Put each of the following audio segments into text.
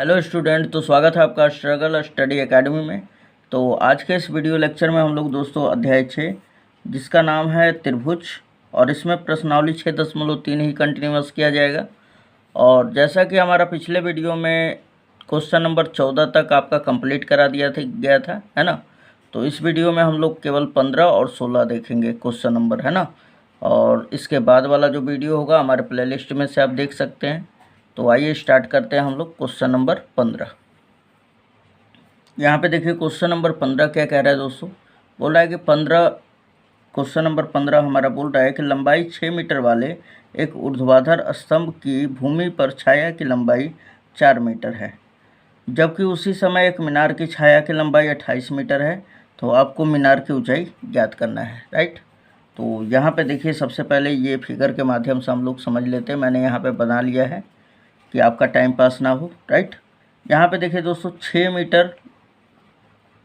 Hello student, तो स्वागत है आपका स्ट्रगल स्टडी एकेडमी में। तो आज के इस वीडियो लेक्चर में हम लोग दोस्तों अध्याय 6 जिसका नाम है त्रिभुज, और इसमें प्रश्नावली 6.3 ही कंटिन्यूअस किया जाएगा। और जैसा कि हमारा पिछले वीडियो में क्वेश्चन नंबर 14 तक आपका कंप्लीट करा गया था, है ना। तो इस वीडियो में हम लोग केवल 15 और 16 देखेंगे क्वेश्चन नंबर, है ना। और इसके बाद वाला जो वीडियो होगा हमारे प्लेलिस्ट में से आप देख सकते हैं। तो आइए स्टार्ट करते हैं हम लोग क्वेश्चन नंबर 15। यहाँ पे देखिए क्वेश्चन नंबर 15 क्या कह रहा है दोस्तों। बोल रहा है कि क्वेश्चन नंबर 15 हमारा बोल रहा है कि लंबाई 6 मीटर वाले एक ऊर्ध्वाधर स्तंभ की भूमि पर छाया की लंबाई 4 मीटर है, जबकि उसी समय एक मीनार की छाया की लंबाई 28 मीटर है। तो आपको मीनार की ऊंचाई ज्ञात करना है, राइट। तो यहाँ पे देखिए सबसे पहले ये फिगर के माध्यम से हम लोग समझ लेते हैं। मैंने यहाँ पे बना लिया है कि आपका टाइम पास ना हो, राइट। यहाँ पे देखिए दोस्तों 6 मीटर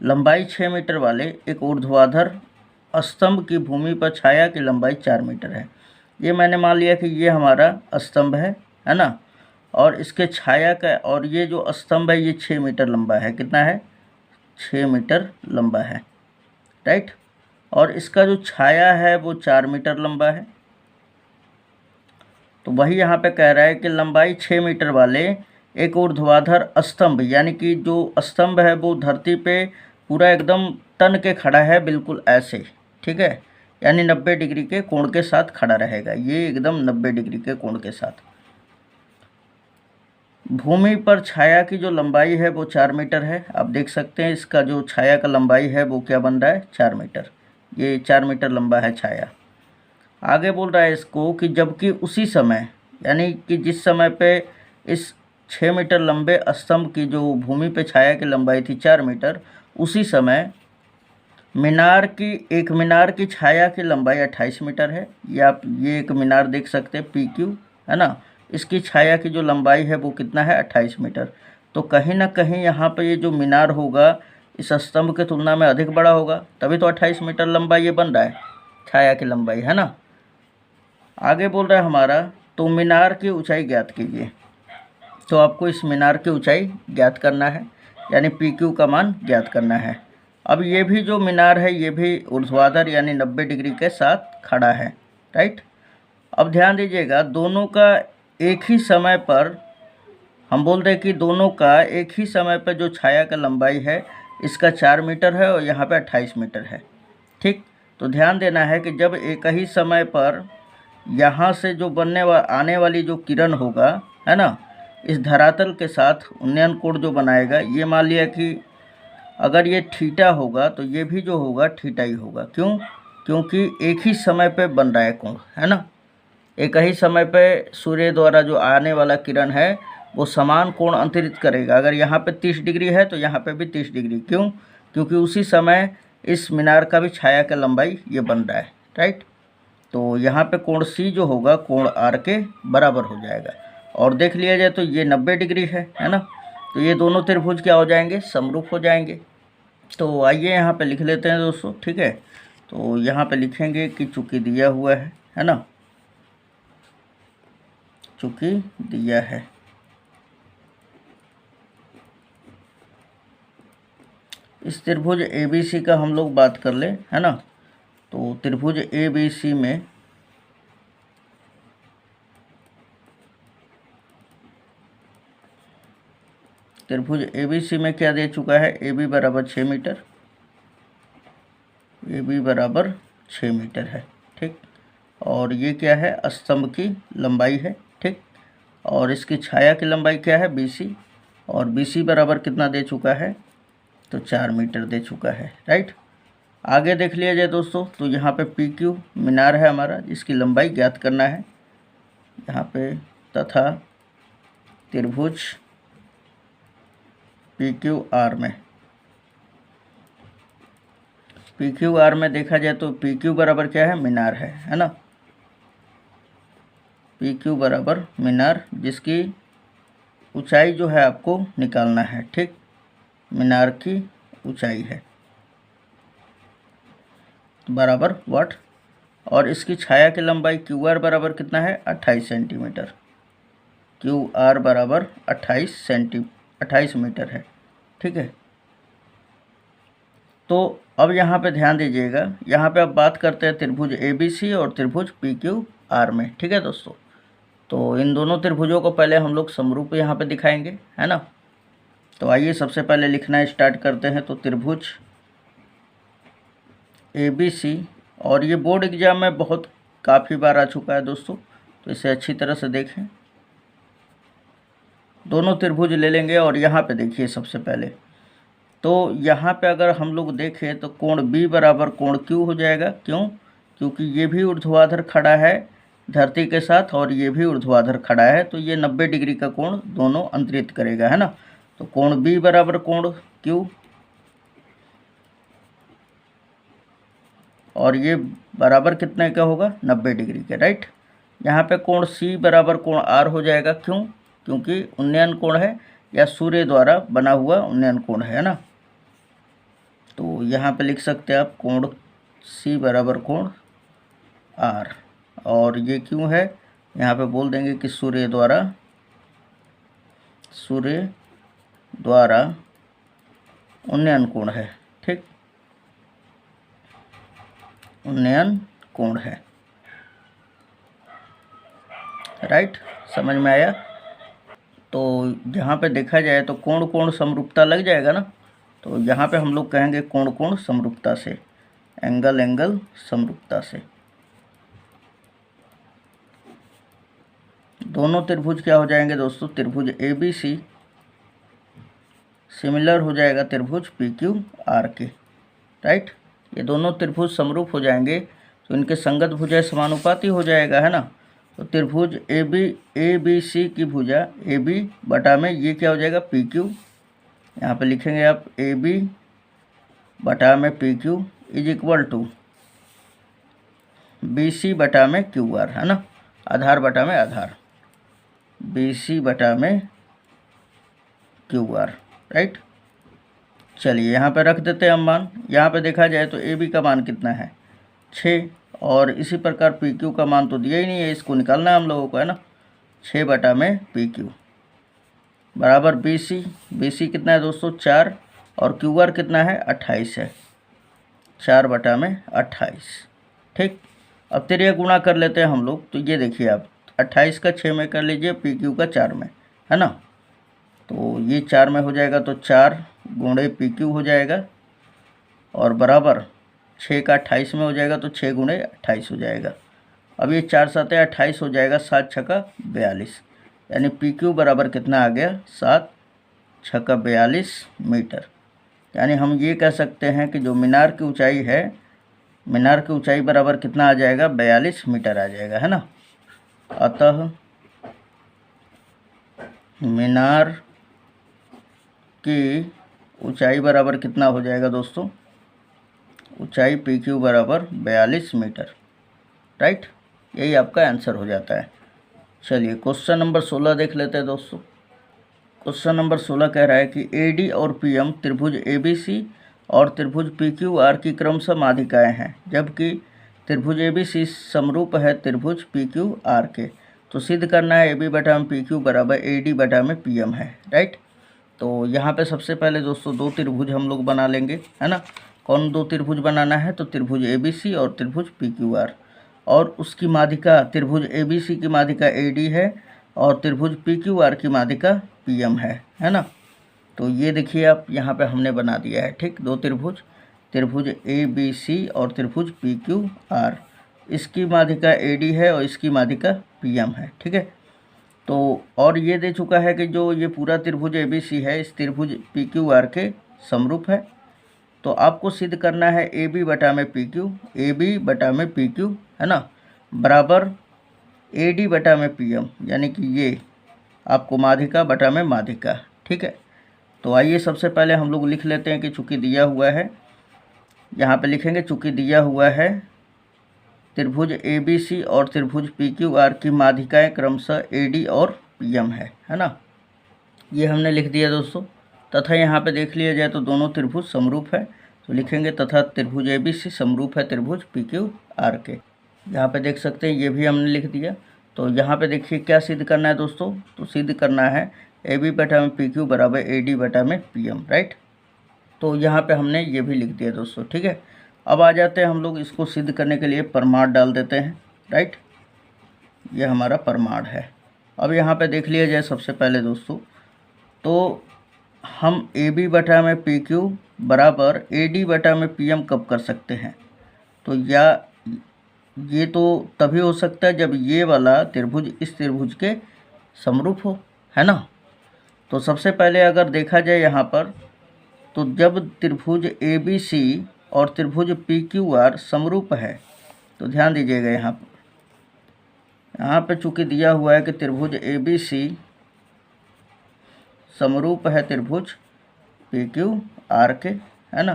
लंबाई 6 मीटर वाले एक ऊर्ध्वाधर स्तंभ की भूमि पर छाया की लंबाई 4 मीटर है। ये मैंने मान लिया कि ये हमारा स्तंभ है ना। और इसके छाया का, और ये जो स्तंभ है ये 6 मीटर लंबा है। कितना है? 6 मीटर लंबा है, राइट। और इसका जो छाया है वो 4 मीटर लंबा है। तो वही यहाँ पे कह रहा है कि लंबाई 6 मीटर वाले एक ऊर्ध्वाधर स्तंभ, यानी कि जो स्तंभ है वो धरती पे पूरा एकदम तन के खड़ा है, बिल्कुल ऐसे, ठीक है। यानी 90 डिग्री के कोण के साथ खड़ा रहेगा, ये एकदम 90 डिग्री के कोण के साथ। भूमि पर छाया की जो लंबाई है वो 4 मीटर है। आप देख सकते हैं इसका जो छाया का लंबाई है वो क्या बन रहा है? 4 मीटर। ये 4 मीटर लंबा है छाया। आगे बोल रहा है इसको कि जबकि उसी समय, यानी कि जिस समय पे इस 6 मीटर लंबे स्तंभ की जो भूमि पे छाया की लंबाई थी 4 मीटर, उसी समय एक मीनार की छाया की लंबाई 28 मीटर है। ये आप ये एक मीनार देख सकते हैं PQ, है ना। इसकी छाया की जो लंबाई है वो कितना है? 28 मीटर। तो कहीं ना कहीं यहाँ पे ये जो मीनार होगा इस स्तंभ के तुलना में अधिक बड़ा होगा, तभी तो 28 मीटर लंबा ये बन रहा है छाया की लंबाई, है ना। आगे बोल रहा है हमारा, तो मीनार की ऊंचाई ज्ञात कीजिए। तो आपको इस मीनार की ऊंचाई ज्ञात करना है, यानी PQ का मान ज्ञात करना है। अब ये भी जो मीनार है ये भी ऊर्ध्वाधर यानी 90 डिग्री के साथ खड़ा है, राइट। अब ध्यान दीजिएगा, दोनों का एक ही समय पर, हम बोल रहे हैं कि दोनों का एक ही समय पर जो छाया का लंबाई है इसका 4 मीटर है और यहाँ पे 28 मीटर है, ठीक। तो ध्यान देना है कि जब एक ही समय पर यहाँ से जो आने वाली जो किरण होगा, है ना, इस धरातल के साथ उन्नयन कोण जो बनाएगा, ये मान लिया कि अगर ये थीटा होगा तो ये भी जो होगा थीटा ही होगा। क्यों? क्योंकि एक ही समय पे बन रहा है कोण, है ना। एक ही समय पे सूर्य द्वारा जो आने वाला किरण है वो समान कोण अंतरित करेगा। अगर यहाँ पे 30 डिग्री है तो यहाँ पे भी 30 डिग्री। क्यों? क्योंकि उसी समय इस मीनार का भी छाया का लंबाई ये बन रहा है, राइट। तो यहाँ पे कोण C जो होगा कोण R के बराबर हो जाएगा। और देख लिया जाए तो ये 90 डिग्री है ना। तो ये दोनों त्रिभुज क्या हो जाएंगे? समरूप हो जाएंगे। तो आइए यहाँ पे लिख लेते हैं दोस्तों, ठीक है। तो यहाँ पे लिखेंगे कि चूंकि दिया हुआ है ना, चूंकि दिया है, इस त्रिभुज ABC का हम लोग बात कर ले, है ना। तो त्रिभुज ABC में क्या दे चुका है? AB बराबर 6 मीटर, AB बराबर 6 मीटर है, ठीक। और ये क्या है? स्तंभ की लंबाई है, ठीक। और इसकी छाया की लंबाई क्या है? BC, और BC बराबर कितना दे चुका है? तो 4 मीटर दे चुका है, राइट। आगे देख लिया जाए दोस्तों, तो यहाँ पे PQ मीनार है हमारा, जिसकी लंबाई ज्ञात करना है यहाँ पे, तथा त्रिभुज PQR में देखा जाए तो PQ बराबर क्या है? मीनार है ना। PQ बराबर मीनार, जिसकी ऊंचाई जो है आपको निकालना है, ठीक। मीनार की ऊंचाई है बराबर वाट, और इसकी छाया की लंबाई QR बराबर कितना है? 28 सेंटीमीटर। QR बराबर 28 28 मीटर है। ठीक है, तो अब यहाँ पे ध्यान दीजिएगा, यहाँ पे अब बात करते हैं त्रिभुज ABC और त्रिभुज PQR में। ठीक है दोस्तों, तो इन दोनों त्रिभुजों को पहले हम लोग समरूप यहाँ पे दिखाएंगे, है ना। तो आइए सबसे पहले लिखना स्टार्ट करते हैं। तो त्रिभुज ABC, और ये बोर्ड एग्जाम में बहुत काफ़ी बार आ चुका है दोस्तों, तो इसे अच्छी तरह से देखें। दोनों त्रिभुज ले लेंगे और यहाँ पे देखिए सबसे पहले, तो यहाँ पे अगर हम लोग देखें तो कोण B बराबर कोण Q हो जाएगा। क्यों? क्योंकि ये भी ऊर्ध्वाधर खड़ा है धरती के साथ और ये भी ऊर्ध्वाधर खड़ा है, तो ये 90 डिग्री का कोण दोनों अंतरित करेगा, है ना। तो कोण B बराबर कोण Q, और ये बराबर कितने का होगा? 90 डिग्री के, राइट। यहाँ पे कोण C बराबर कोण R हो जाएगा। क्यों? क्योंकि उन्नयन कोण है या सूर्य द्वारा बना हुआ उन्नयन कोण है ना। तो यहाँ पे लिख सकते हैं आप कोण C बराबर कोण R, और ये क्यों है यहाँ पे बोल देंगे कि सूर्य द्वारा उन्नयन कोण है। ठीक, उन्नयन कोण है, राइट, समझ में आया। तो यहाँ पे देखा जाए तो कोण कोण समरूपता लग जाएगा ना, तो यहाँ पे हम लोग कहेंगे कोण कोण समरूपता से, एंगल एंगल समरूपता से। दोनों त्रिभुज क्या हो जाएंगे दोस्तों? त्रिभुज ABC सिमिलर हो जाएगा त्रिभुज PQR के, राइट। ये दोनों त्रिभुज समरूप हो जाएंगे तो इनके संगत भुजा समानुपाती हो जाएगा, है ना। तो त्रिभुज ABC की भुजा AB बटा में ये क्या हो जाएगा? PQ। यहाँ पे लिखेंगे आप AB बटा में PQ is equal to BC बटा में QR, है ना। आधार बटा में आधार, BC बटा में QR, राइट। चलिए यहाँ पे रख देते हैं हम मान। यहाँ पे देखा जाए तो AB का मान कितना है? 6, और इसी प्रकार PQ का मान तो दिया ही नहीं है, इसको निकालना है हम लोगों को, है ना। 6 बटा में PQ बराबर BC कितना है दोस्तों? 4, और QR कितना है? 28 है, 4 बटा में 28। ठीक, अब तिर्यक गुणा कर लेते हैं हम लोग। तो ये देखिए आप 28 का 6 में कर लीजिए, PQ का 4 में, है ना। तो ये 4 में हो जाएगा तो 4 गुणे PQ हो जाएगा, और बराबर 6 का 28 में हो जाएगा तो 6 गुणे 28 हो जाएगा। अब ये 4 7 28 हो जाएगा, 7 छक्का 42, यानी PQ बराबर कितना आ गया? 7 छक्का 42 मीटर। यानी हम ये कह सकते हैं कि जो मीनार की ऊंचाई है, मीनार की ऊंचाई बराबर कितना आ जाएगा? 42 मीटर आ जाएगा, है ना। अतः मीनार की ऊंचाई बराबर कितना हो जाएगा दोस्तों? ऊंचाई PQ बराबर 42 मीटर, राइट। यही आपका आंसर हो जाता है। चलिए क्वेश्चन नंबर 16 देख लेते हैं दोस्तों। क्वेश्चन नंबर 16 कह रहा है कि AD और PM त्रिभुज ABC और त्रिभुज PQR की क्रमशः माध्यिकाएँ हैं, जबकि त्रिभुज ABC समरूप है त्रिभुज PQR के। तो सिद्ध करना है AB बटा में PQ बराबर AD बटा में PM है, राइट। तो यहाँ पे सबसे पहले दोस्तों दो त्रिभुज हम लोग बना लेंगे, है ना। कौन दो त्रिभुज बनाना है? तो त्रिभुज ABC और त्रिभुज PQR, और उसकी माध्यिका त्रिभुज ABC की माध्यिका AD है और त्रिभुज PQR की माध्यिका PM है ना। तो ये देखिए आप यहाँ पे हमने बना दिया है, ठीक। दो त्रिभुज, त्रिभुज ABC और त्रिभुज PQR, इसकी माध्यिका AD है और इसकी माध्यिका PM है, ठीक है। तो और ये दे चुका है कि जो ये पूरा त्रिभुज ABC है इस त्रिभुज PQR के समरूप है। तो आपको सिद्ध करना है AB बटा में PQ, AB बटा में PQ, है ना, बराबर AD बटा में PM, यानी कि ये आपको माध्यिका बटा में माध्यिका, ठीक है। तो आइए सबसे पहले हम लोग लिख लेते हैं कि चूँकि दिया हुआ है, यहाँ पे लिखेंगे चूँकि दिया हुआ है त्रिभुज ABC और त्रिभुज PQR की माध्यिकाएं क्रमशः AD और PM है ना। ये हमने लिख दिया दोस्तों। तथा यहाँ पे देख लिया जाए तो दोनों त्रिभुज समरूप है, तो लिखेंगे तथा त्रिभुज ABC समरूप है त्रिभुज PQR के। यहाँ पे देख सकते हैं ये भी हमने लिख दिया। तो यहाँ पे देखिए क्या सिद्ध करना है दोस्तों, तो सिद्ध करना है ए बी बटा में पी क्यू बराबर ए डी बटा में पी एम, राइट। तो यहाँ पे हमने ये भी लिख दिया दोस्तों, ठीक है। अब आ जाते हैं हम लोग इसको सिद्ध करने के लिए प्रमाण डाल देते हैं, राइट। ये हमारा प्रमाण है। अब यहाँ पे देख लिया जाए सबसे पहले दोस्तों, तो हम ए बी बटा में पी क्यू बराबर ए डी बटा में पी एम कब कर सकते हैं? तो ये तो तभी हो सकता है जब ये वाला त्रिभुज इस त्रिभुज के समरूप हो, है ना। तो सबसे पहले अगर देखा जाए यहाँ पर, तो जब त्रिभुज ए बी सी और त्रिभुज पी क्यू आर समरूप है, तो ध्यान दीजिएगा यहाँ पे चूँकि दिया हुआ है कि त्रिभुज ए बी सी समरूप है त्रिभुज पी क्यू आर के, है ना।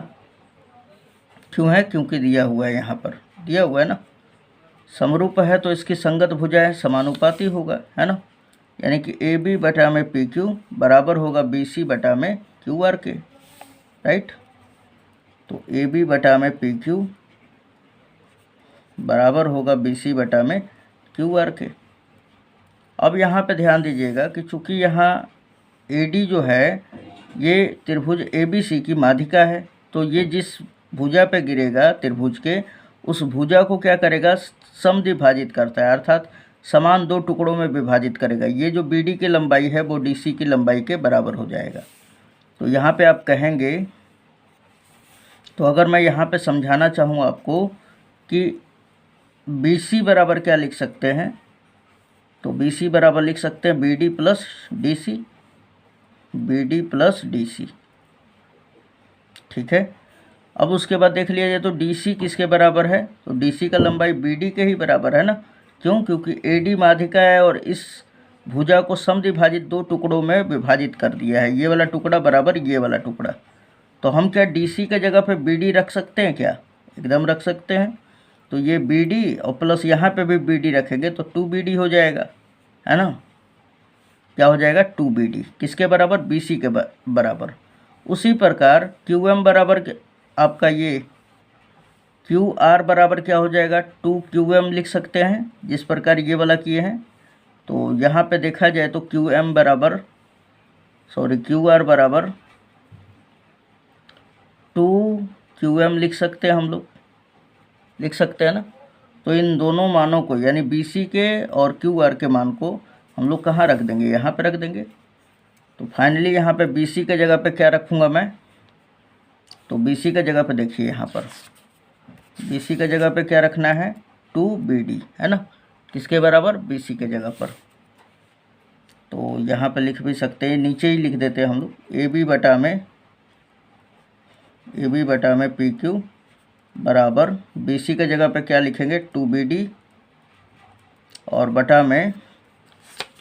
क्यों है? क्योंकि दिया हुआ है, यहाँ पर दिया हुआ है ना, समरूप है तो इसकी संगत भुजाएं समानुपाती होगा, है ना। यानी कि ए बी बटा में पी क्यू बराबर होगा बी सी बटा में क्यू आर के, राइट। तो ए बी बटा में पी क्यू बराबर होगा बी सी बटा में क्यू आर के। अब यहाँ पे ध्यान दीजिएगा कि चूँकि यहाँ ए डी जो है ये त्रिभुज ए बी सी की माध्यिका है, तो ये जिस भुजा पे गिरेगा त्रिभुज के, उस भुजा को क्या करेगा? समद्विभाजित करता है, अर्थात समान दो टुकड़ों में विभाजित करेगा। ये जो बी डी की लंबाई है वो डी सी की लंबाई के बराबर हो जाएगा। तो यहाँ पे आप कहेंगे, तो अगर मैं यहाँ पे समझाना चाहूँ आपको कि बी सी बराबर क्या लिख सकते हैं, तो बी सी बराबर लिख सकते हैं B D plus D C, B D plus D C, ठीक है। अब उसके बाद देख लिया जाए तो डी सी किसके बराबर है? तो डी सी का लंबाई बी डी के ही बराबर है ना। क्यों? क्योंकि ए डी माध्यिका है और इस भुजा को समद्विभाजित दो टुकड़ों में विभाजित कर दिया है, ये वाला टुकड़ा बराबर ये वाला टुकड़ा। तो हम क्या डी सी के जगह पे बी डी रख सकते हैं क्या? एकदम रख सकते हैं। तो ये बी डी और प्लस यहाँ पे भी बी डी रखेंगे तो 2BD हो जाएगा, है ना। क्या हो जाएगा? 2BD किसके बराबर? बी सी के बराबर। उसी प्रकार क्यू एम बराबर आपका ये क्यू आर बराबर क्या हो जाएगा? 2QM लिख सकते हैं, जिस प्रकार ये वाला किए हैं। तो यहाँ पे देखा जाए तो क्यू आर बराबर 2QM लिख सकते हैं, हम लोग लिख सकते हैं ना। तो इन दोनों मानों को, यानी बी सी के और क्यू आर के मान को हम लोग कहाँ रख देंगे? यहाँ पे रख देंगे। तो फाइनली यहाँ पे बी सी के जगह पे क्या रखूँगा मैं? तो बी सी के जगह पे देखिए, यहाँ पर बी सी के जगह पे क्या रखना है? 2BD, है ना। किसके बराबर? बी सी के जगह पर। तो यहाँ पे लिख भी सकते हैं, नीचे ही लिख देते हैं हम लोग, ए बी बटा में पी क्यू बराबर बी सी के जगह पे क्या लिखेंगे? 2BD, और बटा में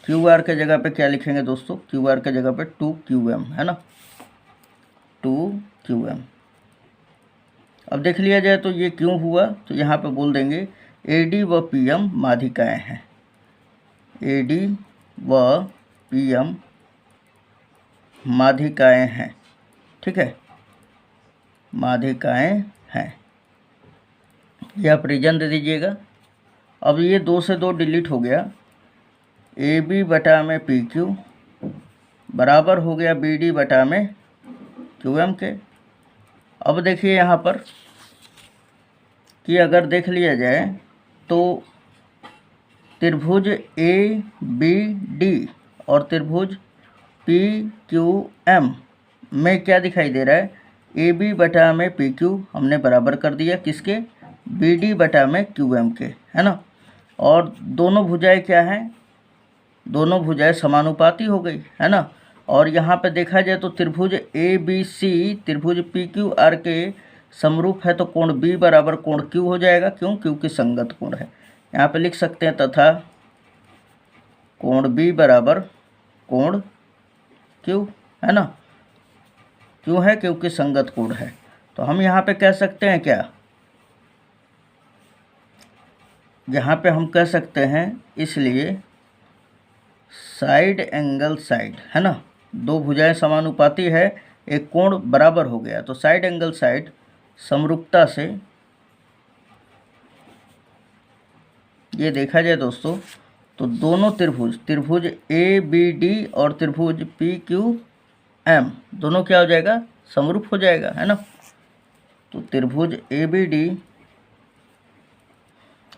क्यू आर के जगह पे क्या लिखेंगे दोस्तों? क्यू आर के जगह पे 2QM, है ना, 2QM। अब देख लिया जाए तो ये क्यों हुआ, तो यहाँ पे बोल देंगे AD व PM माध्यिकाएँ हैं, AD व PM माध्यिकाएँ हैं, ठीक है, माध्यिकाएँ हैं। ये आप रीजन दे दीजिएगा। अब ये 2 से 2 डिलीट हो गया, AB बटा में PQ बराबर हो गया BD बटा में QM के। अब देखिए यहाँ पर कि अगर देख लिया जाए तो त्रिभुज ABD और त्रिभुज PQM में क्या दिखाई दे रहा है? AB बटा में PQ हमने बराबर कर दिया किसके? BD बटा में QM के, है ना। और दोनों भुजाएं क्या हैं? दोनों भुजाएं समानुपाती हो गई, है ना। और यहाँ पे देखा जाए तो त्रिभुज ABC त्रिभुज PQR के समरूप है, तो कोण B बराबर कोण Q हो जाएगा। क्यों? क्योंकि संगत कोण है। यहाँ पे लिख सकते हैं तथा कोण B बराबर कोण Q, है ना। क्यों है? क्योंकि संगत कोण है। तो हम यहाँ पे कह सकते हैं क्या? यहाँ पे हम कह सकते हैं, इसलिए साइड एंगल साइड, है ना, दो भुजाएं समानुपाती है, एक कोण बराबर हो गया, तो साइड एंगल साइड समरूपता से ये देखा जाए दोस्तों तो दोनों त्रिभुज ABD और त्रिभुज PQM दोनों क्या हो जाएगा, समरूप हो जाएगा, है ना। तो त्रिभुज ABD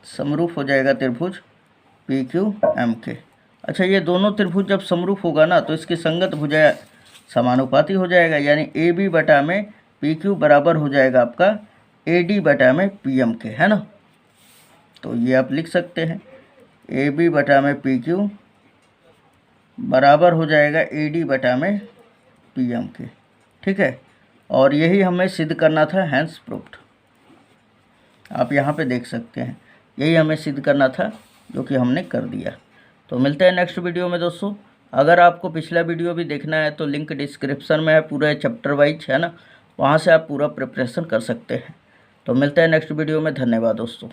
समरूप हो जाएगा त्रिभुज PQM के। अच्छा, ये दोनों त्रिभुज जब समरूप होगा ना तो इसकी संगत भुजा समानुपाती हो जाएगा, यानी AB बटा में PQ बराबर हो जाएगा आपका AD बटा में PM के, है ना। तो ये आप लिख सकते हैं AB बटा में PQ बराबर हो जाएगा AD बटा में PM के, ठीक है। और यही हमें सिद्ध करना था, हैंस प्रूव्ड। आप यहाँ पे देख सकते हैं, यही हमें सिद्ध करना था जो कि हमने कर दिया। तो मिलते हैं नेक्स्ट वीडियो में दोस्तों। अगर आपको पिछला वीडियो भी देखना है तो लिंक डिस्क्रिप्शन में है, पूरे चैप्टर वाइज, है ना, वहाँ से आप पूरा प्रिपरेशन कर सकते हैं। तो मिलते हैं नेक्स्ट वीडियो में। धन्यवाद दोस्तों।